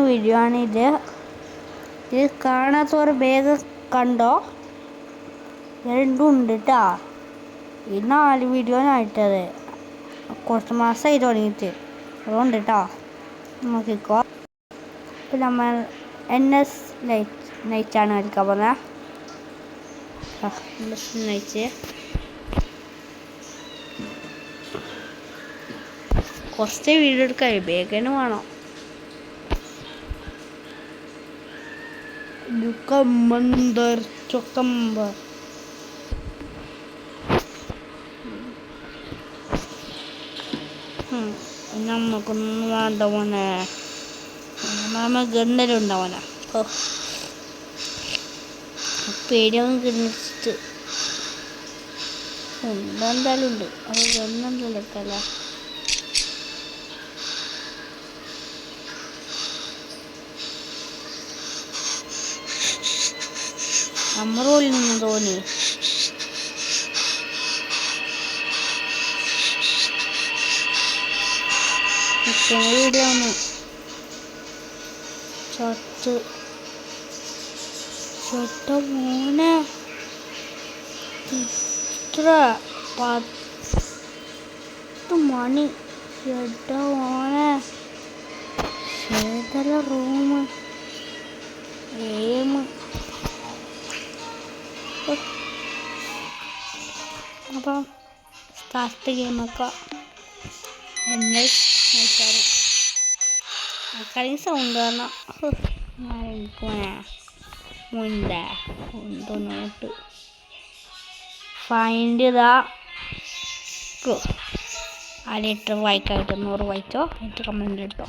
Video ആണിത്. ഇത് കാണാത്തവർ വേഗം കണ്ടോ. രണ്ടും ഉണ്ട് കേട്ടോ. ഈ 4 വീഡിയോ ആയിട്ടത് കുറച്ച് മാസമായി തുടങ്ങിയിട്ട്. അതുകൊണ്ട് കേട്ടോ നോക്കിക്കോ. ഇപ്പം നമ്മൾ NS നൈറ്റാണ് കളിക്കാൻ പോകുന്നത്. നയിച്ച് കുറച്ച് വീഡിയോ എടുക്കാൻ വേഗം വേണം. ചൊക്കമ്പർ നമുക്കൊന്നും വേണ്ട മോനെ. നമ്മ ഗണ്ണലുണ്ടാവന പേടിയൊന്നും കിണിച്ചിട്ട് എന്തായാലും ഉണ്ട്. അത് ഗണ്ണെന്തല്ലോ എടുക്കല്ല. നമ്മളുള്ളിൽ നിന്ന് തോന്നി വീഡിയോ ഒന്ന് ചൊട്ട മോനെ. ഇത്ര 10 മണി ചൊട്ട മോനെ. ഏതല്ല റൂം അപ്പം സ്റ്റാർട്ട് ഗെയിമൊക്കെ കളി സൗണ്ട് കാരണം നോട്ട് ഫൈൻഡ് ഇതാ ആദ്യമായിട്ട് വായിക്കായിട്ട് 100 വായിച്ചോ. എന്നിട്ട് കമൻറ്റ് ഇട്ടോ.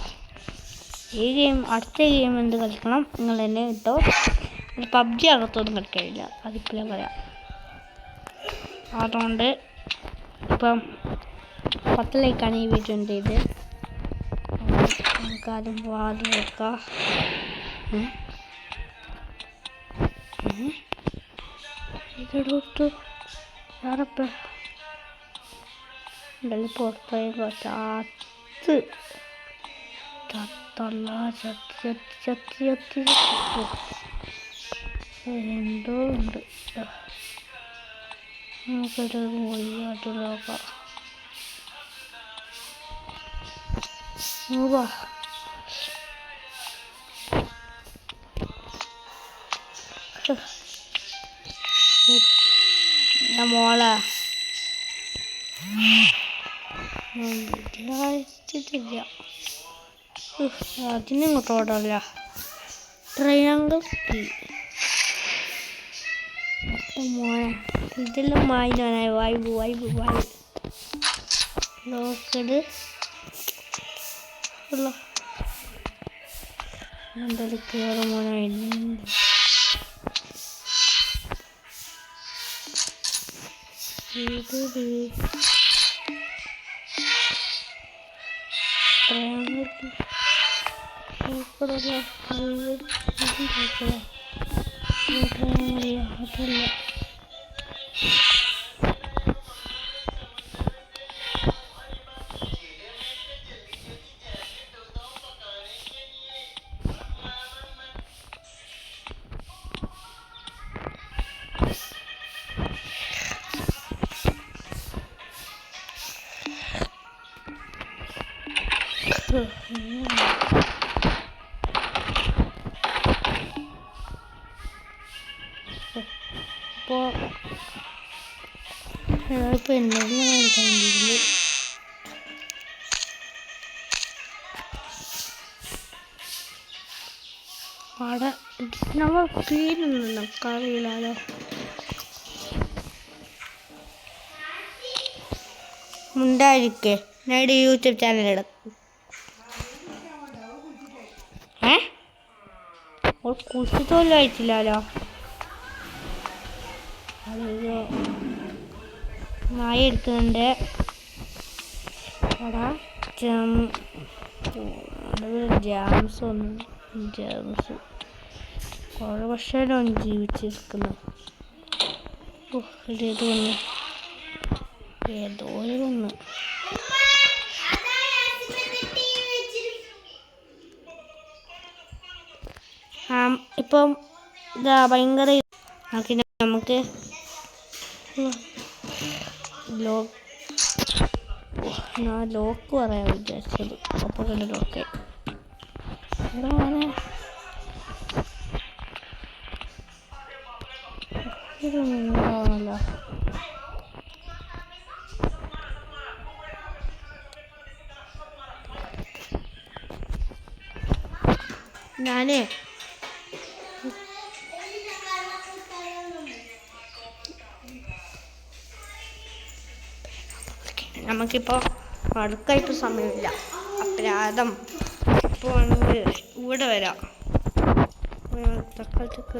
ഈ ഗെയിം അടുത്ത ഗെയിം എന്ത് കളിക്കണം നിങ്ങൾ തന്നെ ഇട്ടോ. PUBG അകത്തൊന്നും കളിക്കാനില്ല, അതിപ്പോഴേ പറയാം. അതുകൊണ്ട് ഇപ്പം 10 ലൈക്കാണ് ഈ വീഡിയോൻ്റെ ഇത്. നമുക്കാദ്യം വാതിൽ വെക്കാം. ഇതെടുത്തു ഞാനപ്പം എന്തായാലും പുറത്തേക്ക് ചത്ത് ചത്തല്ല ചത്തി എന്തോ ഉണ്ട്. നമുക്കത് പോയി അത് നോക്കാം. മോളെ അയച്ചിട്ടില്ല. അതിനിങ്ങോട്ട് ഓടല്ല. ട്രയാങ്കിൾ മോനെ ഇതെല്ലാം വായിനാണ്. വൈബ് ലോക്കഡ് എന്തായാലും കയറും മോനെ. ഇപ്പോൾ എന്തെങ്കിലും അവിടെ നമ്മൾ പേരൊന്നും നമുക്കറിയില്ലല്ലോ. മുണ്ടായിരിക്കേ ഞാൻ യൂട്യൂബ് ചാനൽ എടുക്കും. കുളിച്ചിട്ടോലും ആയിട്ടില്ലല്ലോ. അയ്യോ നായ എടുക്കുന്നുണ്ട്. ജാംസ് കുറെ വർഷമാണ് ജീവിച്ചിരിക്കുന്നു. ഏതോ ഒന്ന് ഇപ്പം ഇതാ ഭയങ്കര നമുക്ക് ലോക്ക് പറയാൻ വിചാരിച്ചത് അപ്പോൾ കണ്ട് ലോക്ക് ഉണ്ടാവണല്ലോ. ഞാനേ നമുക്കിപ്പോൾ അടുക്കായിട്ട് സമയമില്ല. അപരാധം ഇപ്പോൾ വേണമെങ്കിൽ ഇവിടെ വരാം. തക്കാളത്തേക്ക്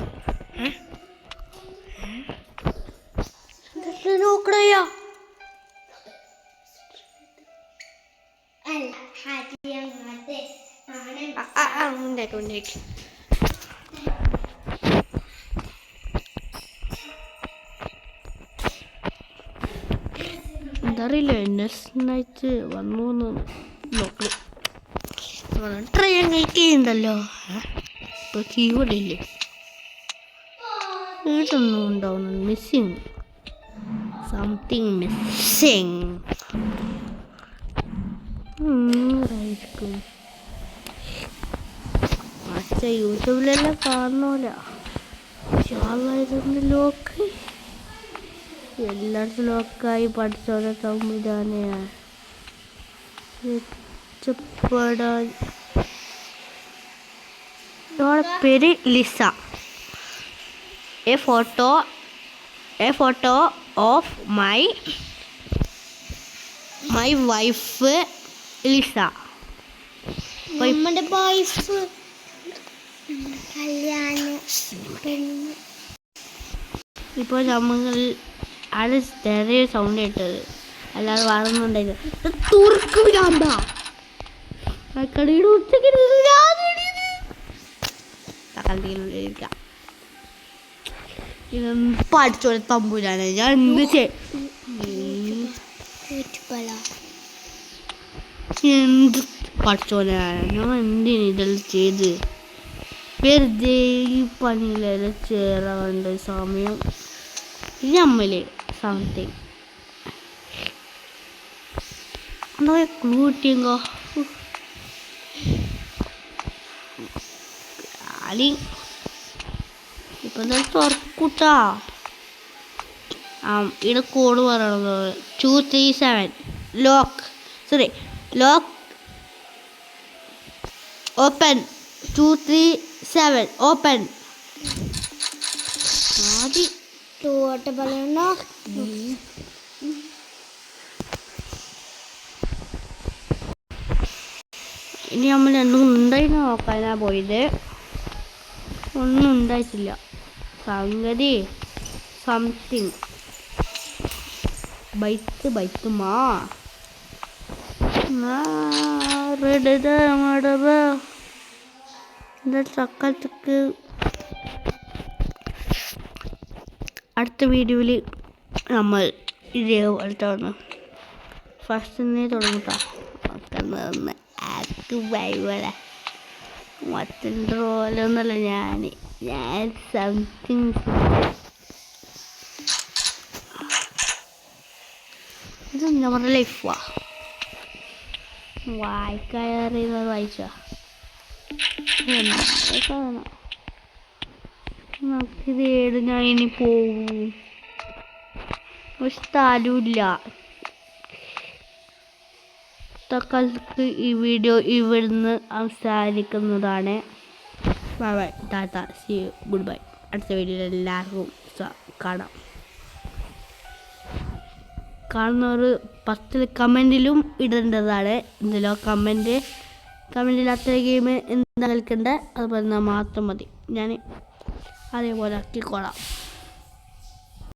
നോക്കണയ്യാ. എന്തറിയില്ല നെസ്നായിട്ട് വന്നു നോക്കണം. ട്രൈ ഉണ്ടല്ലോ ഇപ്പോൾ കീബോർഡ് ഇല്ലേ വീടൊന്നും ഉണ്ടാവുന്നു. മിസ്സിങ് സംതിങ് മിസ്സിങ് ആയിരിക്കും. യൂട്യൂബിലെല്ലാം കാണുന്നില്ല. ഇതൊന്ന് ലോക്ക് എല്ലായിടത്തും ലോക്കായി പഠിച്ചോടെ സംവിധാനമാണ് രക്ഷപ്പെടാൻ. ഇവളുടെ പേര് Lisa. A photo of my wife Lisa. നമ്മുടെ വൈഫ് ഇപ്പോൾ നമ്മൾ അത് ചെറിയ സൗണ്ട് കേട്ടത് അല്ലാതെ വളർന്നുണ്ടായത് ഇതൊന്നും പഠിച്ചോളെ തമ്പൂരാണ്. ഞാൻ എന്ത് എന്ത് പഠിച്ചോലാണ് ഞാൻ എന്തിനു ഇതെല്ലാം ചെയ്ത് വെറുതെ ഈ പണിയിലെല്ലാം ചേരാണ്ട സമയം നമ്മള് സംതിങ് എന്താ കൂട്ടിയെങ്കോ ഇപ്പൊ തുറക്കൂട്ടാ. ഇവിടെ കോഡ് പറയണത് 237 ലോക്ക് ഓപ്പൺ 237 ഓപ്പൺ. ആദ്യം ഇനി നമ്മൾ രണ്ടും ഉണ്ടായിരുന്നു നോക്കാനാ പോയത്. ഒന്നും ഉണ്ടായിട്ടില്ല. സംഗതി സംതിങ് ബൈത്ത് മാ ചക്കച്ചക്ക്. അടുത്ത വീഡിയോയിൽ നമ്മൾ ഇതേപോലത്തെ ഒന്ന് ഫസ്റ്റ് തുടങ്ങട്ടോ. മറ്റൊന്നല്ല ഞാൻ സംതിങ് ഇത് നമ്മുടെ ലൈഫാ. വായിക്കറിയുന്നത് വായിച്ച നമുക്കിത് ഏത് ഞാൻ ഇനി പോവും. ഒരു സ്ഥലമില്ല. തൽക്കാലത്തേക്ക് ഈ വീഡിയോ ഇവിടുന്ന് അവസാനിക്കുന്നതാണ്. Bye bye, tata, see you, goodbye. അടുത്ത വീഡിയോയിൽ എല്ലാവർക്കും കാണാം. കാണുന്നവർ 10 കമൻറ്റിലും ഇടേണ്ടതാണ്. എന്തെല്ലോ കമൻറ്റില്ലാത്ത ഗെയിം എന്താ കളിക്കണ്ടേ അത് പറഞ്ഞാൽ മാത്രം മതി. ഞാൻ അതേപോലെ ആക്കിക്കോളാം.